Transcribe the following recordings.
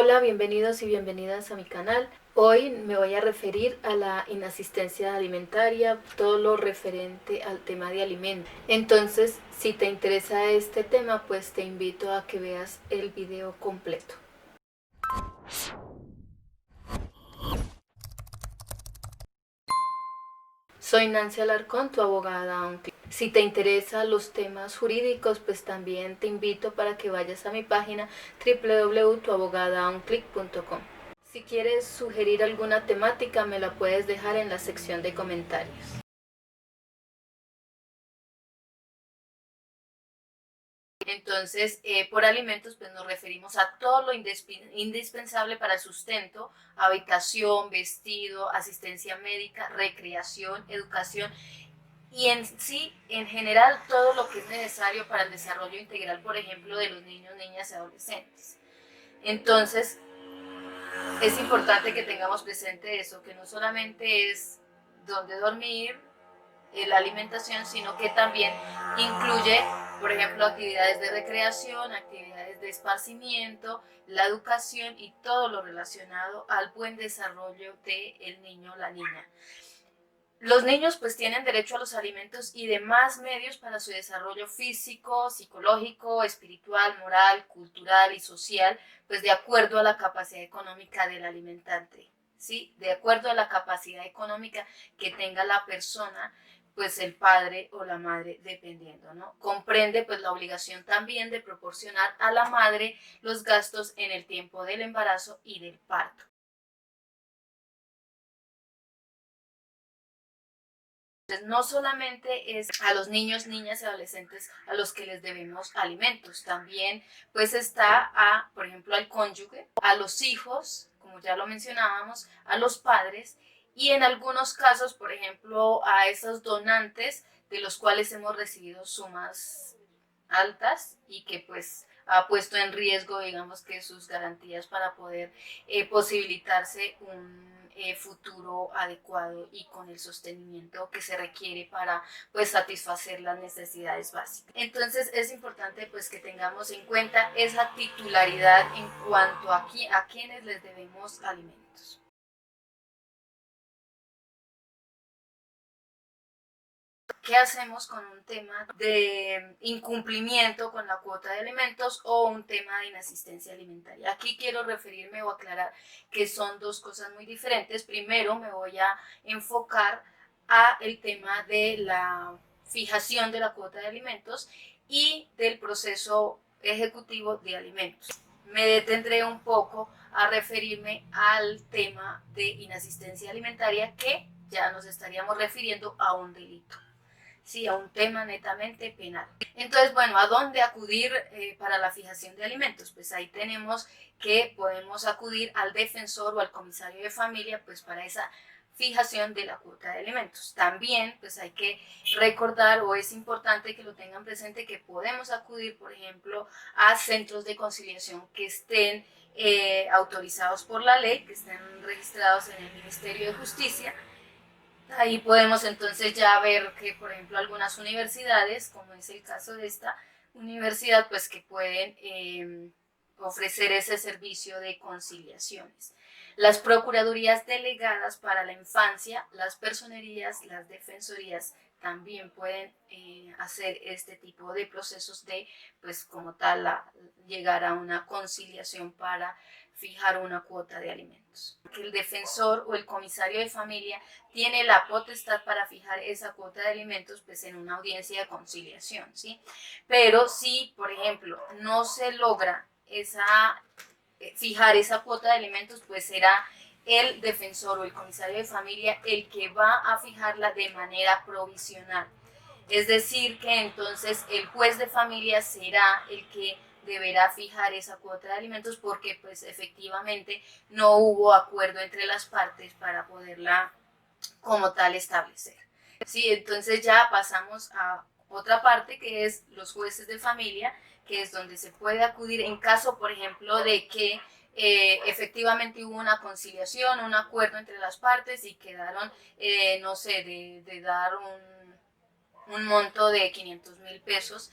Hola, bienvenidos y bienvenidas a mi canal. Hoy me voy a referir a la inasistencia alimentaria, todo lo referente al tema de alimentos. Entonces, si te interesa este tema, pues te invito a que veas el video completo. Soy Nancy Alarcón, tu abogada OnClick. Si te interesan los temas jurídicos, pues también te invito para que vayas a mi página www.tuabogadaonclick.com. Si quieres sugerir alguna temática, me la puedes dejar en la sección de comentarios. Entonces, por alimentos, pues nos referimos a todo lo indispensable para el sustento: habitación, vestido, asistencia médica, recreación, educación y en sí, en general, todo lo que es necesario para el desarrollo integral, por ejemplo, de los niños, niñas y adolescentes. Entonces, es importante que tengamos presente eso, que no solamente es dónde dormir, la alimentación, sino que también incluye, por ejemplo, actividades de recreación, actividades de esparcimiento, la educación y todo lo relacionado al buen desarrollo del niño o la niña. Los niños pues tienen derecho a los alimentos y demás medios para su desarrollo físico, psicológico, espiritual, moral, cultural y social, pues de acuerdo a la capacidad económica del alimentante, ¿sí? De acuerdo a la capacidad económica que tenga la persona, pues el padre o la madre, dependiendo, ¿no? Comprende pues la obligación también de proporcionar a la madre los gastos en el tiempo del embarazo y del parto. No solamente es a los niños, niñas y adolescentes a los que les debemos alimentos, también pues está a, por ejemplo, al cónyuge, a los hijos, como ya lo mencionábamos, a los padres y en algunos casos, por ejemplo, a esos donantes de los cuales hemos recibido sumas altas y que pues ha puesto en riesgo, digamos, que sus garantías para poder posibilitarse un futuro adecuado y con el sostenimiento que se requiere para pues satisfacer las necesidades básicas. Entonces es importante pues que tengamos en cuenta esa titularidad en cuanto a quienes les debemos alimentos. ¿Qué hacemos con un tema de incumplimiento con la cuota de alimentos o un tema de inasistencia alimentaria? Aquí quiero referirme o aclarar que son dos cosas muy diferentes. Primero me voy a enfocar a el tema de la fijación de la cuota de alimentos y del proceso ejecutivo de alimentos. Me detendré un poco a referirme al tema de inasistencia alimentaria, que ya nos estaríamos refiriendo a un delito. Sí, a un tema netamente penal. Entonces, bueno, ¿a dónde acudir para la fijación de alimentos? Pues ahí tenemos que podemos acudir al defensor o al comisario de familia, pues para esa fijación de la cuota de alimentos. También, pues hay que recordar, o es importante que lo tengan presente, que podemos acudir, por ejemplo, a centros de conciliación que estén autorizados por la ley, que estén registrados en el Ministerio de Justicia. Ahí podemos entonces ya ver que, por ejemplo, algunas universidades, como es el caso de esta universidad, pues que pueden ofrecer ese servicio de conciliaciones. Las procuradurías delegadas para la infancia, las personerías, las defensorías también pueden hacer este tipo de procesos de, pues como tal, llegar a una conciliación para fijar una cuota de alimentos. El defensor o el comisario de familia tiene la potestad para fijar esa cuota de alimentos pues en una audiencia de conciliación, ¿sí? Pero si, por ejemplo, no se logra fijar esa cuota de alimentos, pues será el defensor o el comisario de familia el que va a fijarla de manera provisional. Es decir, que entonces el juez de familia será el que deberá fijar esa cuota de alimentos porque pues efectivamente no hubo acuerdo entre las partes para poderla como tal establecer. Sí, entonces ya pasamos a otra parte que es los jueces de familia, que es donde se puede acudir en caso, por ejemplo, de que efectivamente hubo una conciliación, un acuerdo entre las partes y quedaron, no sé, de dar un monto de 500,000 pesos,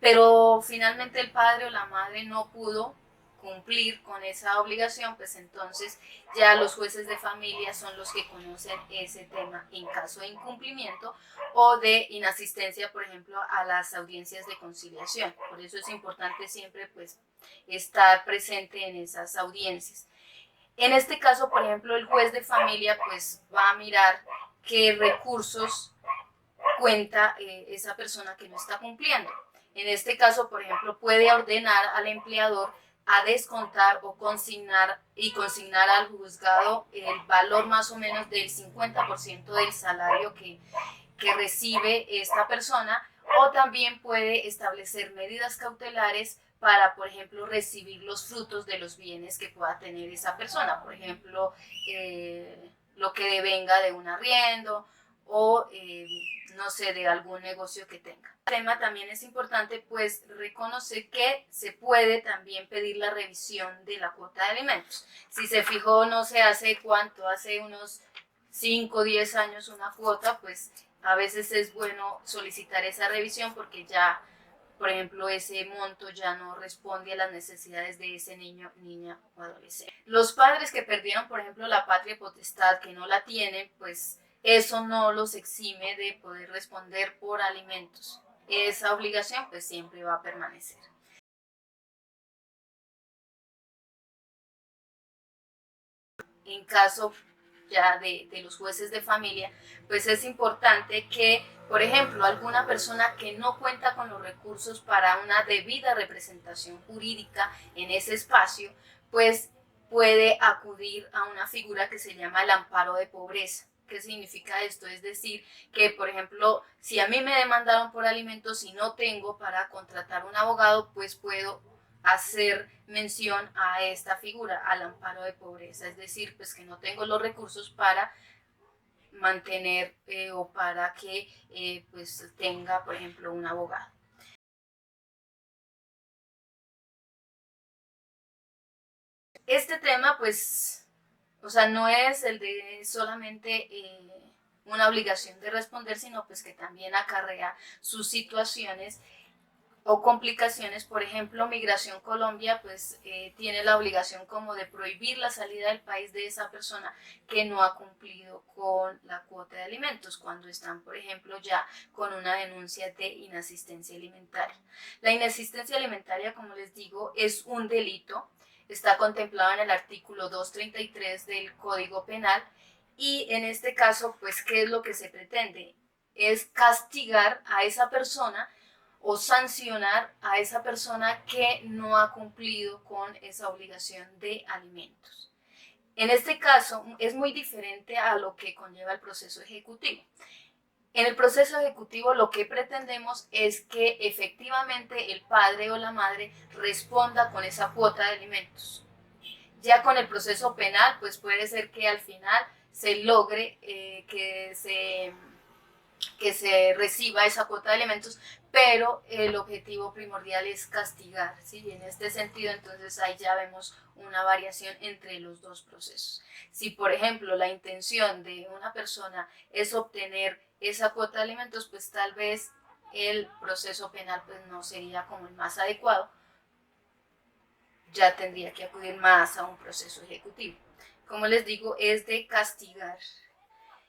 pero finalmente el padre o la madre no pudo cumplir con esa obligación, pues entonces ya los jueces de familia son los que conocen ese tema en caso de incumplimiento o de inasistencia, por ejemplo, a las audiencias de conciliación. Por eso es importante siempre pues estar presente en esas audiencias. En este caso, por ejemplo, el juez de familia pues va a mirar qué recursos cuenta esa persona que no está cumpliendo. En este caso, por ejemplo, puede ordenar al empleador a descontar o consignar al juzgado el valor más o menos del 50% del salario que recibe esta persona, o también puede establecer medidas cautelares para, por ejemplo, recibir los frutos de los bienes que pueda tener esa persona, por ejemplo, lo que devenga de un arriendo o no sé, de algún negocio que tenga. El tema también es importante pues reconocer que se puede también pedir la revisión de la cuota de alimentos. Si se fijó, no sé, hace cuánto, hace unos 5 o 10 años una cuota, pues a veces es bueno solicitar esa revisión porque ya, por ejemplo, ese monto ya no responde a las necesidades de ese niño, niña o adolescente. Los padres que perdieron, por ejemplo, la patria potestad, que no la tienen, pues eso no los exime de poder responder por alimentos. Esa obligación pues siempre va a permanecer. En caso ya de los jueces de familia, pues es importante que, por ejemplo, alguna persona que no cuenta con los recursos para una debida representación jurídica en ese espacio, pues puede acudir a una figura que se llama el amparo de pobreza. ¿Qué significa esto? Es decir, que por ejemplo, si a mí me demandaron por alimentos y no tengo para contratar un abogado, pues puedo hacer mención a esta figura, al amparo de pobreza, es decir, pues que no tengo los recursos para mantener o para que pues tenga, por ejemplo, un abogado. Este tema, pues, o sea, no es el de solamente una obligación de responder, sino pues que también acarrea sus situaciones o complicaciones. Por ejemplo, Migración Colombia pues tiene la obligación como de prohibir la salida del país de esa persona que no ha cumplido con la cuota de alimentos cuando están, por ejemplo, ya con una denuncia de inasistencia alimentaria. La inasistencia alimentaria, como les digo, es un delito, está contemplado en el artículo 233 del Código Penal y en este caso, pues, ¿qué es lo que se pretende? Es castigar a esa persona o sancionar a esa persona que no ha cumplido con esa obligación de alimentos. En este caso es muy diferente a lo que conlleva el proceso ejecutivo. En el proceso ejecutivo lo que pretendemos es que efectivamente el padre o la madre responda con esa cuota de alimentos. Ya con el proceso penal, pues puede ser que al final se logre que se reciba esa cuota de alimentos, pero el objetivo primordial es castigar, ¿sí? Y en este sentido, entonces ahí ya vemos una variación entre los dos procesos. Si, por ejemplo, la intención de una persona es obtener esa cuota de alimentos, pues tal vez el proceso penal pues no sería como el más adecuado, ya tendría que acudir más a un proceso ejecutivo. Como les digo, es de castigar.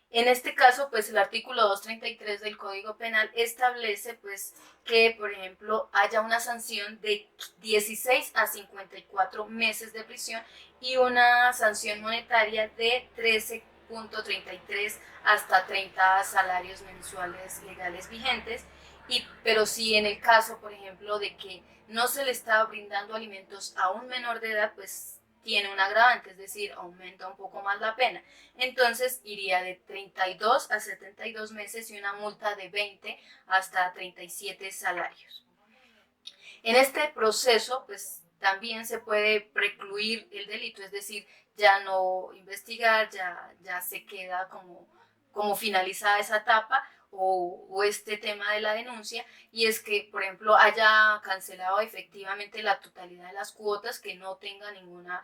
En este caso, pues el artículo 233 del Código Penal establece pues que, por ejemplo, haya una sanción de 16 a 54 meses de prisión y una sanción monetaria de 13.33 hasta 30 salarios mensuales legales vigentes. Pero si en el caso, por ejemplo, de que no se le está brindando alimentos a un menor de edad, pues tiene un agravante, es decir, aumenta un poco más la pena. Entonces iría de 32 a 72 meses y una multa de 20 hasta 37 salarios. En este proceso, pues también se puede precluir el delito, es decir, ya no investigar, ya se queda como finalizada esa etapa o este tema de la denuncia, y es que, por ejemplo, haya cancelado efectivamente la totalidad de las cuotas, que no tenga ninguna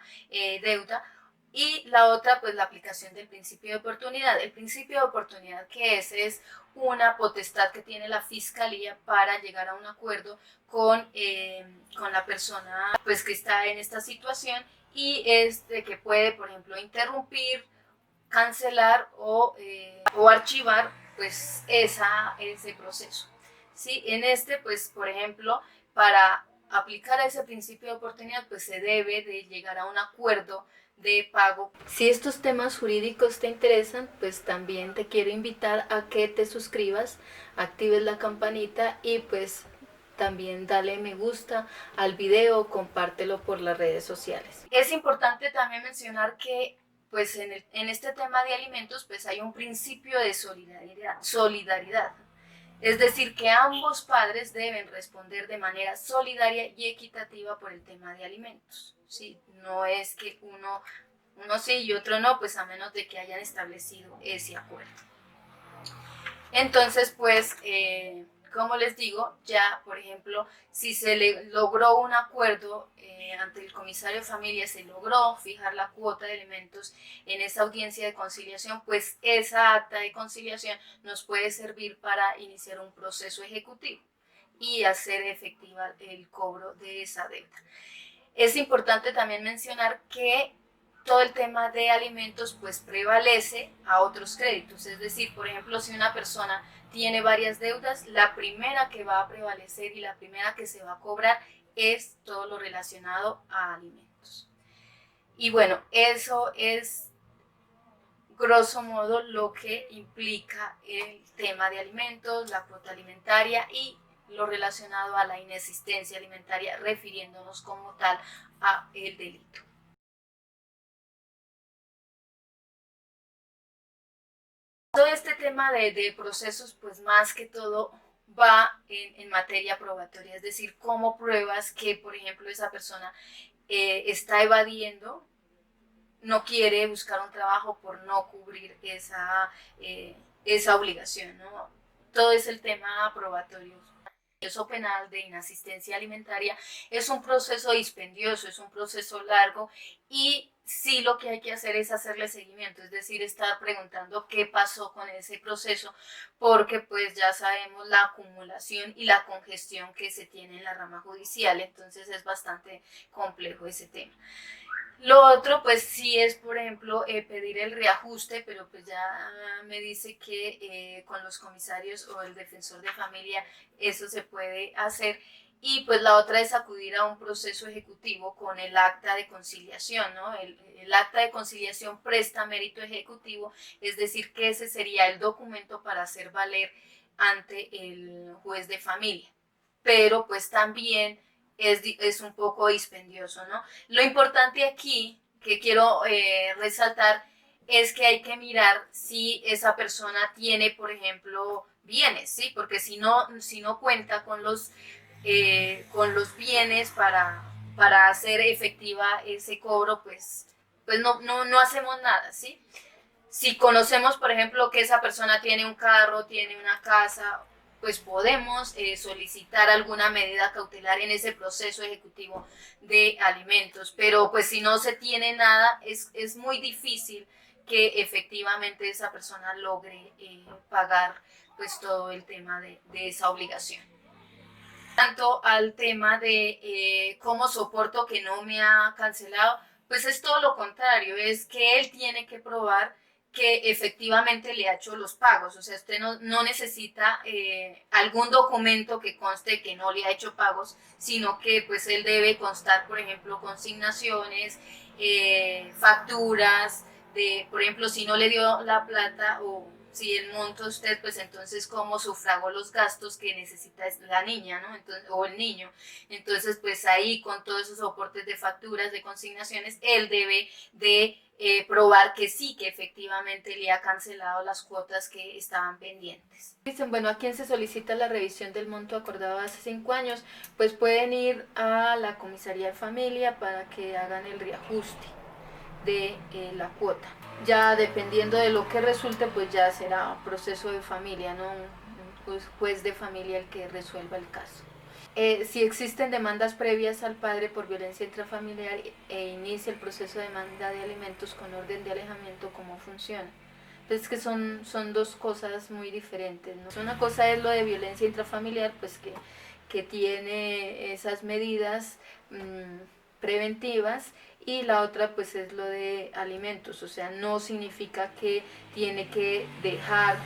deuda, Y la otra, pues la aplicación del principio de oportunidad. El principio de oportunidad, ¿qué es? Es una potestad que tiene la fiscalía para llegar a un acuerdo con la persona pues, que está en esta situación, y es de que puede, por ejemplo, interrumpir, cancelar o archivar pues ese proceso. ¿Sí? En este, pues, por ejemplo, para aplicar a ese principio de oportunidad, pues se debe de llegar a un acuerdo de pago. Si estos temas jurídicos te interesan, pues también te quiero invitar a que te suscribas, actives la campanita y pues también dale me gusta al video, compártelo por las redes sociales. Es importante también mencionar que pues en este tema de alimentos pues hay un principio de solidaridad. Es decir, que ambos padres deben responder de manera solidaria y equitativa por el tema de alimentos. ¿Sí? No es que uno sí y otro no, pues a menos de que hayan establecido ese acuerdo. Entonces, pues, como les digo, ya, por ejemplo, si se le logró un acuerdo ante el comisario de familia, se logró fijar la cuota de alimentos en esa audiencia de conciliación, pues esa acta de conciliación nos puede servir para iniciar un proceso ejecutivo y hacer efectiva el cobro de esa deuda. Es importante también mencionar que todo el tema de alimentos pues prevalece a otros créditos, es decir, por ejemplo, si una persona tiene varias deudas, la primera que va a prevalecer y la primera que se va a cobrar es todo lo relacionado a alimentos. Y bueno, eso es grosso modo lo que implica el tema de alimentos, la cuota alimentaria y lo relacionado a la inexistencia alimentaria, refiriéndonos como tal a el delito. Todo este tema de procesos, pues más que todo va en materia probatoria, es decir, cómo pruebas que, por ejemplo, esa persona está evadiendo, no quiere buscar un trabajo por no cubrir esa obligación, ¿no? Todo es el tema probatorio. El proceso penal de inasistencia alimentaria es un proceso dispendioso, es un proceso largo, y sí lo que hay que hacer es hacerle seguimiento, es decir, estar preguntando qué pasó con ese proceso, porque pues ya sabemos la acumulación y la congestión que se tiene en la rama judicial, entonces es bastante complejo ese tema. Lo otro, pues sí es, por ejemplo, pedir el reajuste, pero pues ya me dice que con los comisarios o el defensor de familia eso se puede hacer. Y pues la otra es acudir a un proceso ejecutivo con el acta de conciliación, ¿no? El acta de conciliación presta mérito ejecutivo, es decir, que ese sería el documento para hacer valer ante el juez de familia. Pero pues también es un poco dispendioso, ¿no? Lo importante aquí que quiero resaltar es que hay que mirar si esa persona tiene, por ejemplo, bienes, ¿sí? Porque si no cuenta con los bienes para hacer efectiva ese cobro, pues no hacemos nada, ¿sí? Si conocemos, por ejemplo, que esa persona tiene un carro, tiene una casa, pues podemos solicitar alguna medida cautelar en ese proceso ejecutivo de alimentos. Pero pues si no se tiene nada, es muy difícil que efectivamente esa persona logre pagar pues todo el tema de esa obligación. Tanto al tema de cómo soporto que no me ha cancelado, pues es todo lo contrario, es que él tiene que probar que efectivamente le ha hecho los pagos, o sea, usted no necesita algún documento que conste que no le ha hecho pagos, sino que pues él debe constar, por ejemplo, consignaciones, facturas, por ejemplo, si no le dio la plata o si el monto usted, pues entonces cómo sufragó los gastos que necesita la niña, ¿no? Entonces, o el niño. Entonces, pues ahí con todos esos soportes de facturas, de consignaciones, él debe de probar que sí, que efectivamente le ha cancelado las cuotas que estaban pendientes. Dicen, bueno, ¿a quién se solicita la revisión del monto acordado hace 5 años? Pues pueden ir a la comisaría de familia para que hagan el reajuste de la cuota. Ya dependiendo de lo que resulte, pues ya será proceso de familia, ¿no? Un juez de familia el que resuelva el caso. Si existen demandas previas al padre por violencia intrafamiliar inicia el proceso de demanda de alimentos con orden de alejamiento, ¿cómo funciona? Pues que son dos cosas muy diferentes, ¿no? Una cosa es lo de violencia intrafamiliar, pues que tiene esas medidas preventivas, y la otra pues es lo de alimentos, o sea, no significa que tiene que dejar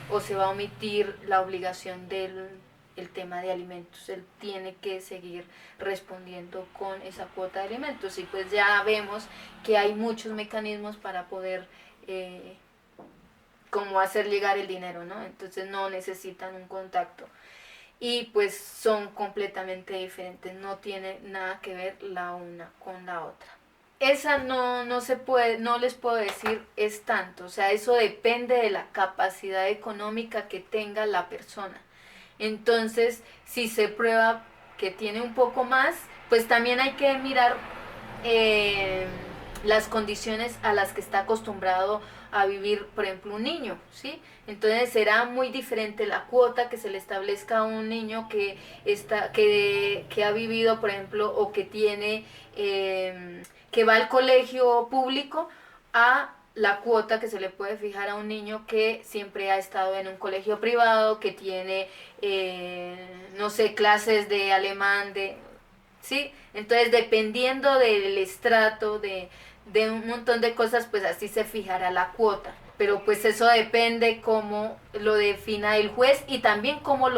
o se va a omitir la obligación del el tema de alimentos, él tiene que seguir respondiendo con esa cuota de alimentos, y pues ya vemos que hay muchos mecanismos para poder como hacer llegar el dinero, ¿no? Entonces no necesitan un contacto y pues son completamente diferentes, no tiene nada que ver la una con la otra. Esa no se puede, no les puedo decir es tanto, o sea, eso depende de la capacidad económica que tenga la persona. Entonces, si se prueba que tiene un poco más, pues también hay que mirar eh, las condiciones a las que está acostumbrado a vivir, por ejemplo, un niño, ¿sí? Entonces será muy diferente la cuota que se le establezca a un niño que ha vivido, por ejemplo, o que tiene, que va al colegio público, a la cuota que se le puede fijar a un niño que siempre ha estado en un colegio privado, que tiene, no sé, clases de alemán, ¿sí? Entonces, dependiendo del estrato, de un montón de cosas, pues así se fijará la cuota. Pero pues eso depende cómo lo defina el juez, y también cómo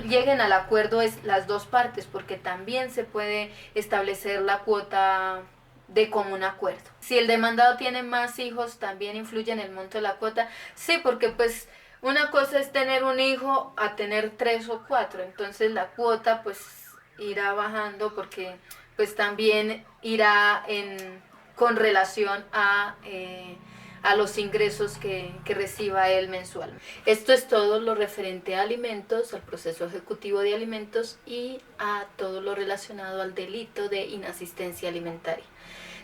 lleguen al acuerdo es las dos partes, porque también se puede establecer la cuota de común acuerdo. Si el demandado tiene más hijos, también influye en el monto de la cuota. Sí, porque pues una cosa es tener un hijo a tener 3 o 4, entonces la cuota pues irá bajando, porque pues también irá con relación a los ingresos que reciba él mensual. Esto es todo lo referente a alimentos, al proceso ejecutivo de alimentos y a todo lo relacionado al delito de inasistencia alimentaria.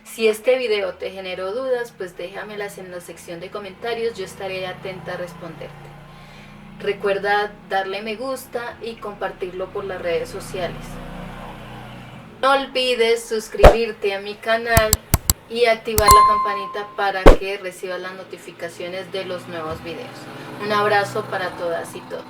Si este video te generó dudas, pues déjamelas en la sección de comentarios, yo estaré atenta a responderte. Recuerda darle me gusta y compartirlo por las redes sociales. No olvides suscribirte a mi canal y activar la campanita para que recibas las notificaciones de los nuevos videos. Un abrazo para todas y todos.